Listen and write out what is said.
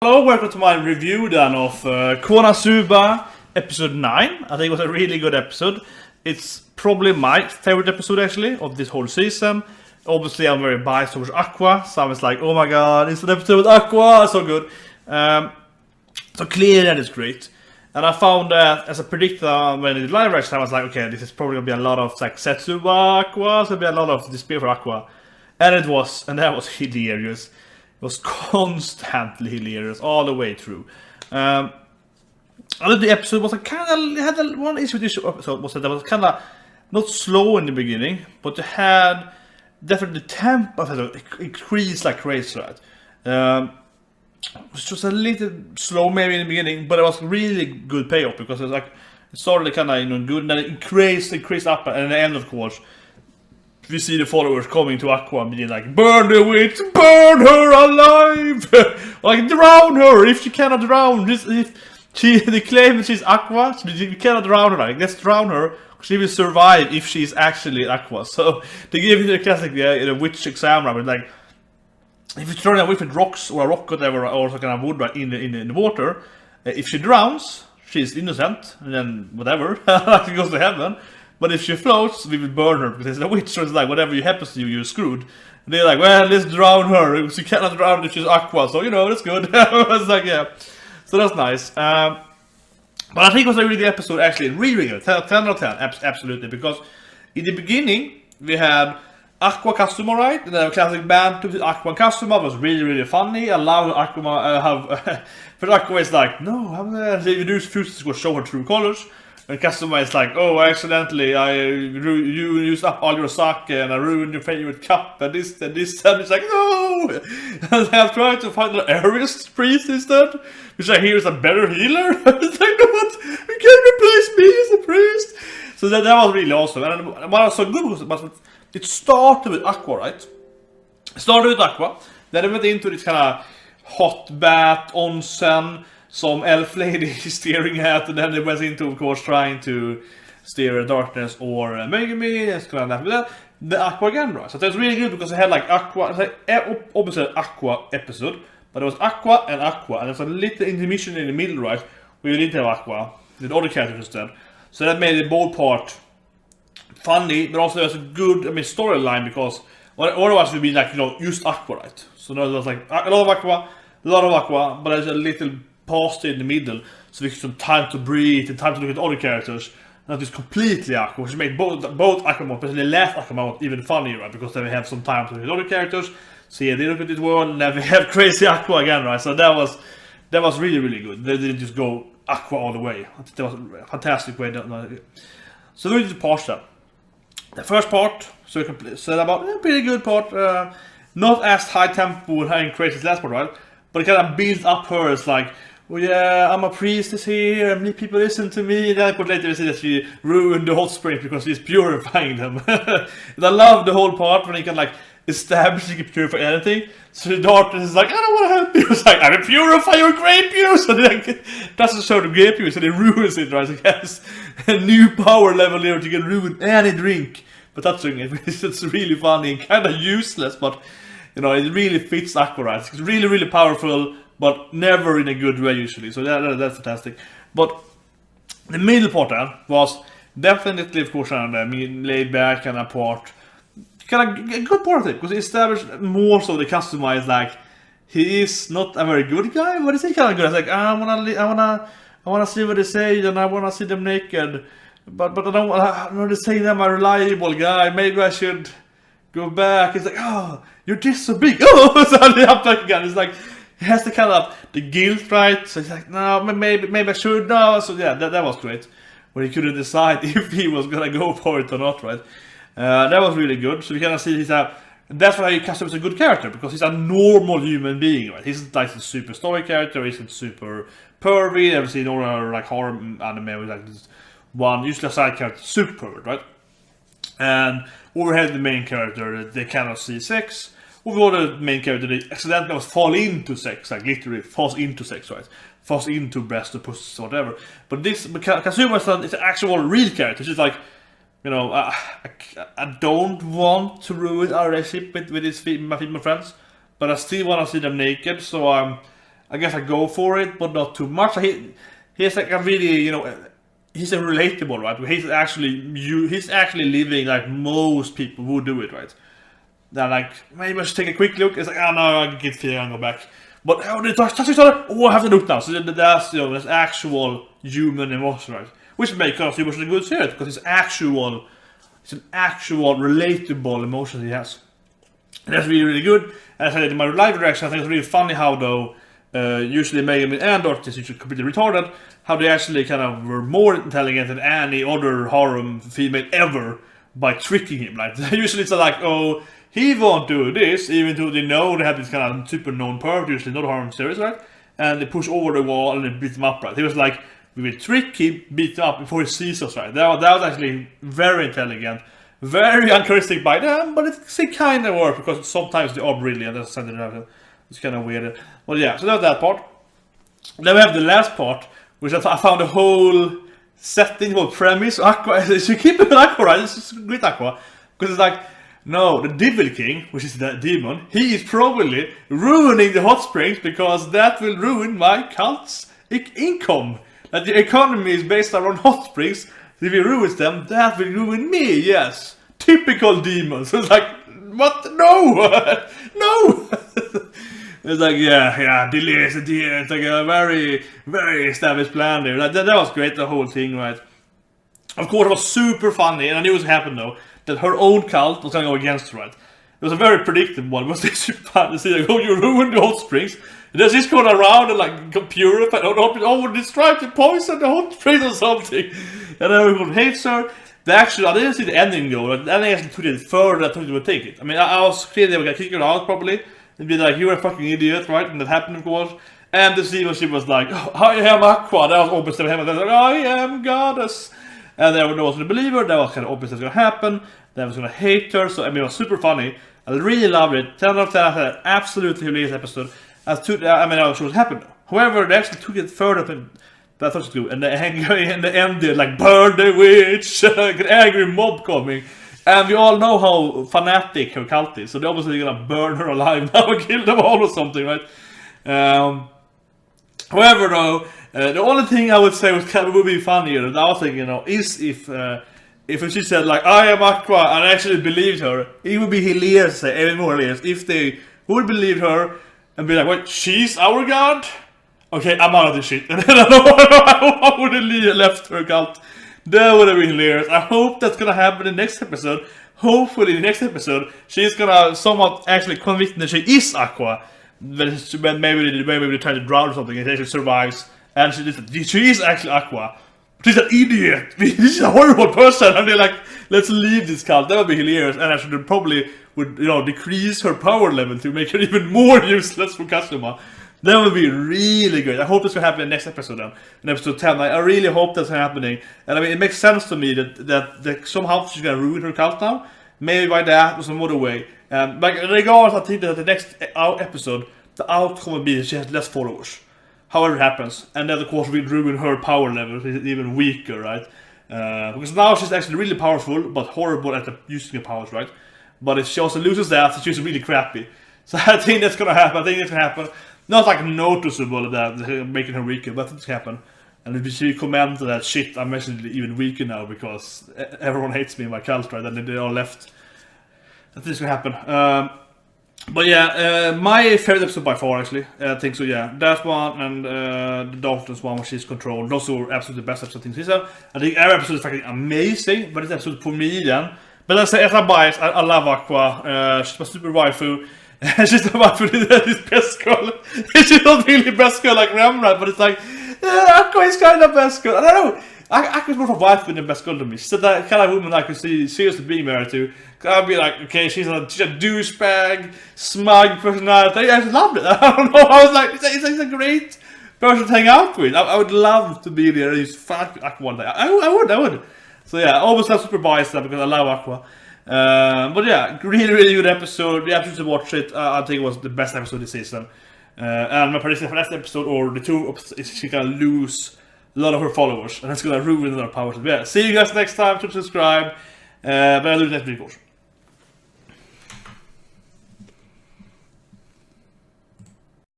Hello, welcome to my review then of KonoSuba episode 9. I think it was a really good episode. It's probably my favorite episode actually of this whole season. Obviously I'm very biased towards Aqua, so I was like, oh my god, it's an episode with Aqua, so good. So clearly that is great. And I found that, as I predicted when I did live reaction, I was like, okay, this is probably going to be a lot of like Setsuba Aqua, so it'll be a lot of despair for Aqua. And it was, and that was hilarious. It was constantly hilarious all the way through. I think the episode was had one issue with this episode was that it was kind of not slow in the beginning, but it had definitely the tempo of it increased like crazy, right? It was just a little slow maybe in the beginning, but it was really good payoff because it was like it started kind of good and then it increased up, and in the end of course we see the followers coming to Aqua and being like, burn the witch, burn her alive, like drown her if she cannot drown. If they claim that she's Aqua, so we cannot drown her. Like let's drown her. She will survive if she's actually Aqua. So they give you the classic witch exam, right? Like if you throw a witch with rocks or a rock or whatever, or some kind of wood right in the water, if she drowns, she's innocent, and then whatever, she goes to heaven. But if she floats, we will burn her because it's a witch. So it's like whatever happens to you, you're screwed. And they're like, well, let's drown her. She cannot drown if she's Aqua, so that's good. It's like, yeah, so that's nice. But I think it was a really good episode, actually, really good. 10 out of 10, absolutely. Because in the beginning we had Aqua Kazuma, right? And then a classic band to Aqua and Kazuma was really funny. I love Aqua have, but Aqua is like, no, I'm gonna use fuses to show her true colors. And Kazuma is like, oh, accidentally, you used up all your sake and I ruined your favorite cup and this and this. And it's like, no! And I've tried to find an Aries priest instead, which I hear is a better healer. It's like, no, what? You can't replace me as a priest. So that was really awesome. And what was so good was it started with Aqua, right? It started with Aqua, then it went into this kind of hot bath, onsen, some elf lady steering at, and then it went into, of course, trying to steer darkness or Megami, and kind of that. The Aqua again, right? So that's really good because I had like Aqua, obviously an Aqua episode, but it was Aqua, and there's a little intermission in the middle, right? Where you didn't have Aqua, with other characters instead. So that made the both part funny, but also there's a good, storyline because otherwise we'd be like, used Aqua, right? So now there's like a lot of Aqua, but there's a little pause in the middle, so we get some time to breathe and time to look at other characters. Not just completely Aqua, which made both Aqua mode, but the last Aqua mode even funnier, right? Because then we have some time to look at other characters. So yeah, they look at this world, and then we have crazy Aqua again, right? So that was really good. They didn't just go Aqua all the way. That was a fantastic way. So we just pause that. The first part, so we can say about a pretty good part. Not as high tempo and crazy as last part, right? But it kind of builds up her as like, oh yeah, I'm a priestess here, and people listen to me. And then later we see that she ruined the hot spring because she's purifying them. And I love the whole part when he can like establish he can purify anything. So the darkness is like, I don't want to help you. It's like, I will purify your grape juice. So they like, doesn't show the grape juice, so they ruins it, right? So it has a new power level here to can ruin any drink. But that's it's really funny and kind of useless, but it really fits Aqua, right? It's really powerful, but never in a good way usually. So that's fantastic. But the middle part then was definitely, of course, laid back and a part, kind of a good part of it, because it established more so the customer is like, he is not a very good guy, but he's kind of good. It's like, I wanna see what they say, and I wanna see them naked, but I don't want to say I'm a reliable guy. Maybe I should go back. It's like, oh, you're just so big. Oh, so I'm back again. It's like he has the kind of the guilt, right? So he's like, no, maybe I should. No, so yeah, that was great. Where he couldn't decide if he was gonna go for it or not, right? That was really good. So we kind of see that's why Kazuma is a good character, because he's a normal human being, right? He's like a super story character. He's super pervy. I've seen all like horror anime with like this one usually a side character, super pervert, right? And overhead the main character, they cannot see sex. Overall the main character, they accidentally fall into sex, like literally falls into sex, right? Falls into breast or pussy or whatever. But Kazuma is an actual real character. She's like, I don't want to ruin our relationship with my female friends, but I still want to see them naked, so I guess I go for it, but not too much. He's like a really, you know, he's a relatable, right? He's actually living like most people would do it, right? They're like, maybe I should take a quick look. It's like, oh no, I get feeling and go back. But oh, they touch each other. Oh, I have to look now. So that's, you know, that's actual human emotion, right? Which makes KonoSuba a good series because it's an actual relatable emotion he has. And that's really, really good. As I said in my live reaction, I think it's really funny how though usually Megami and Dorothy is usually completely retarded, how they actually kind of were more intelligent than any other harem female ever by tricking him. Like usually it's like, oh, he won't do this, even though they know they have this kind of super known pervert, usually not harem series, right? And they push over the wall and they beat him up, right? He was like, we will trick him, beat him up before he sees us, right? That was actually very intelligent, very uncharacteristic by them, but it kind of works because sometimes they are brilliant. It's kind of weird. Well, yeah, so that's that part. Then we have the last part, which I found the whole setting, whole premise. Aqua, so you keep it with Aqua, right? This is great Aqua. Because it's like, no, the Devil King, which is the demon, he is probably ruining the hot springs because that will ruin my cult's income. That the economy is based around hot springs. If he ruins them, that will ruin me, yes. Typical demons. So it's like, what? No! No! It's like, yeah, delay. It's like a very, very established plan there. That was great, the whole thing, right? Of course, it was super funny, and I knew it was happening though, that her own cult was going to go against her, right? It was a very predictable one. It was super fun to see, like, oh, you ruined the hot springs. And then she's going around and like purify, oh, this tried to poison the hot springs or something. And then everyone hates her. I didn't see the ending though. The ending actually took it further than I thought it would take it. I mean, I was clear they were going to kick her out probably. And be like, you're a fucking idiot, right? And that happened, of course. And the scene when she was like, oh, I am Aqua. That was opposite of him. And then like, I am goddess. And then no one's going to believe her. That was kind of opposite was going to happen. They was going to hate her. So, I mean, it was super funny. I really loved it. 10 out of 10. I had an absolutely hilarious episode. I was sure what happened. However, they actually took it further than I thought it would. And the ended like, burn the witch. An angry mob coming. And we all know how fanatic her cult is, so they're obviously gonna burn her alive now and kill them all or something, right? However, though, the only thing I would say would be funnier, that I was thinking, you know, is if she said like, I am Aqua, and I actually believed her, it would be hilarious, even more hilarious, if they would believe her and be like, wait, she's our god? Okay, I'm out of this shit. And then I would have left her cult. That would have been hilarious. I hope that's gonna happen in the next episode. Hopefully in the next episode she's gonna somewhat actually convince that she is Aqua. But maybe they try to drown or something and she actually survives. And she is actually Aqua. She's an idiot. She's a horrible person. And they're like, let's leave this cult. That would be hilarious. And actually probably would, you know, decrease her power level to make her even more useless for Kazuma. That would be really good. I hope this will happen in the next episode then. In episode 10. I really hope that's happening. And I mean, it makes sense to me that somehow she's gonna ruin her cult now. Maybe by that or some other way. But regardless, I think that the next episode, the outcome will be that she has less followers. However it happens. And then of course will ruin her power level. She's even weaker, right? Because now she's actually really powerful, but horrible at using her powers, right? But if she also loses that, she's really crappy. So I think that's gonna happen. Not like noticeable that making her weaker, but it's happened. And if she commented that shit, I'm actually even weaker now because everyone hates me in my cult, right? And they all left. That this can happen. But yeah, my favorite episode by far actually. I think so. Yeah, that one and the Dolphins one, where she's controlled. Those are absolutely the best episode things. I think every episode is fucking amazing, but this episode for me then. But as a bias, I love Aqua. She's my super waifu. She's the waifu is best girl. She's not really best girl like Remrat, but it's like Aqua is kind of best girl. I don't know. Aqua's more of a waifu than best girl to me. She's that kind of woman I could see seriously being married to. I'd be like, okay, she's a douchebag, smug personality. I just loved it. I don't know. I was like, it's a great person to hang out with. I would love to be there. He's fuck Aqua one day. I would. So yeah, I always have super biased because I love Aqua. But yeah, really good episode. You have to watch it. I think it was the best episode this season. And my prediction for next episode or the two is she's gonna lose a lot of her followers, and that's gonna ruin their powers. Yeah, see you guys next time. Subscribe. But I'll do it next week, of course.